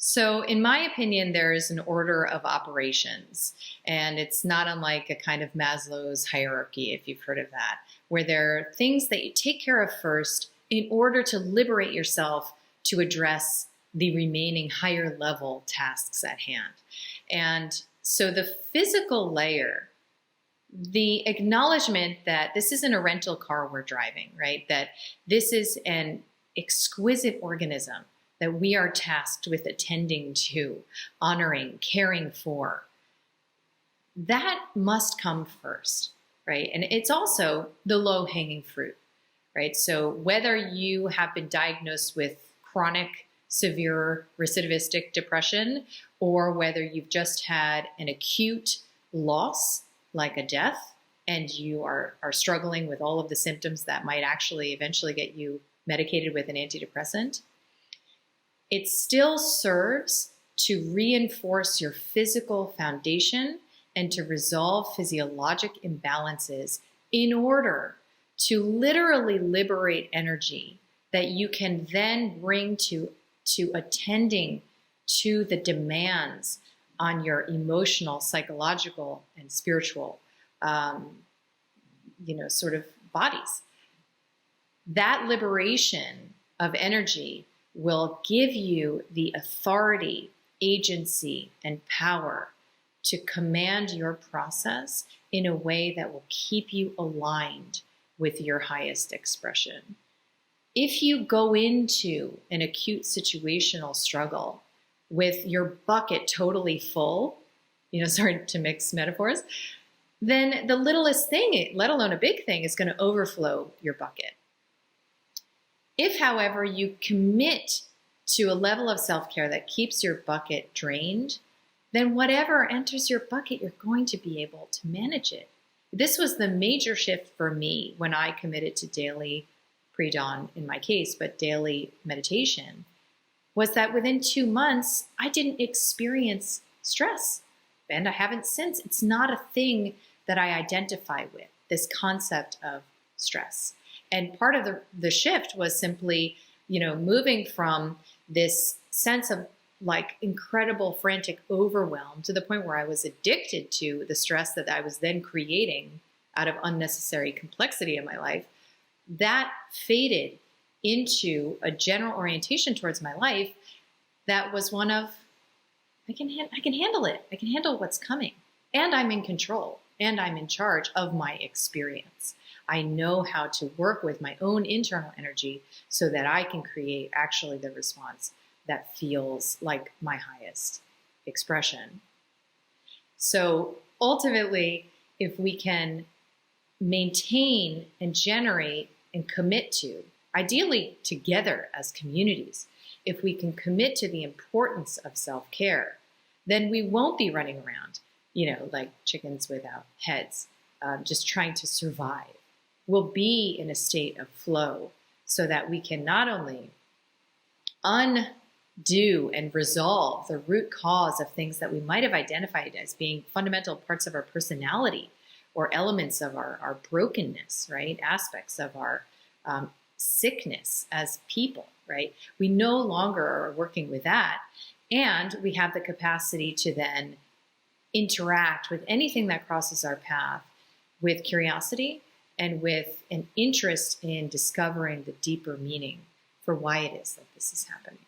So, in my opinion, there is an order of operations, and it's not unlike a kind of Maslow's hierarchy, if you've heard of that, where there are things that you take care of first in order to liberate yourself to address the remaining higher level tasks at hand. And so, the physical layer, the acknowledgement that this isn't a rental car we're driving, right? That this is an exquisite organism that we are tasked with attending to, honoring, caring for. That must come first, right? And it's also the low-hanging fruit, right? So whether you have been diagnosed with chronic, severe recidivistic depression, or whether you've just had an acute loss like a death, and you are struggling with all of the symptoms that might actually eventually get you medicated with an antidepressant, it still serves to reinforce your physical foundation and to resolve physiologic imbalances in order to literally liberate energy that you can then bring to attending to the demands on your emotional, psychological, and spiritual, sort of bodies. That liberation of energy will give you the authority, agency, and power to command your process in a way that will keep you aligned with your highest expression. If you go into an acute situational struggle with your bucket totally full, sorry to mix metaphors, then the littlest thing, let alone a big thing, is going to overflow your bucket. If, however, you commit to a level of self-care that keeps your bucket drained, then whatever enters your bucket, you're going to be able to manage it. This was the major shift for me when I committed to daily pre-dawn in my case, but daily meditation, was that within 2 months, I didn't experience stress. And I haven't since. It's not a thing that I identify with, this concept of stress. And part of the shift was simply, moving from this sense of like incredible frantic overwhelm to the point where I was addicted to the stress that I was then creating out of unnecessary complexity in my life. That faded into a general orientation towards my life that was one of, I can handle it. I can handle what's coming. And I'm in control. And I'm in charge of my experience. I know how to work with my own internal energy so that I can create actually the response that feels like my highest expression. So ultimately, if we can maintain and generate and commit to, ideally together as communities, if we can commit to the importance of self-care, then we won't be running around, like chickens without heads, just trying to survive. We'll be in a state of flow so that we can not only undo and resolve the root cause of things that we might have identified as being fundamental parts of our personality or elements of our brokenness, right? Aspects of our sickness as people, right? We no longer are working with that. And we have the capacity to then interact with anything that crosses our path with curiosity and with an interest in discovering the deeper meaning for why it is that this is happening.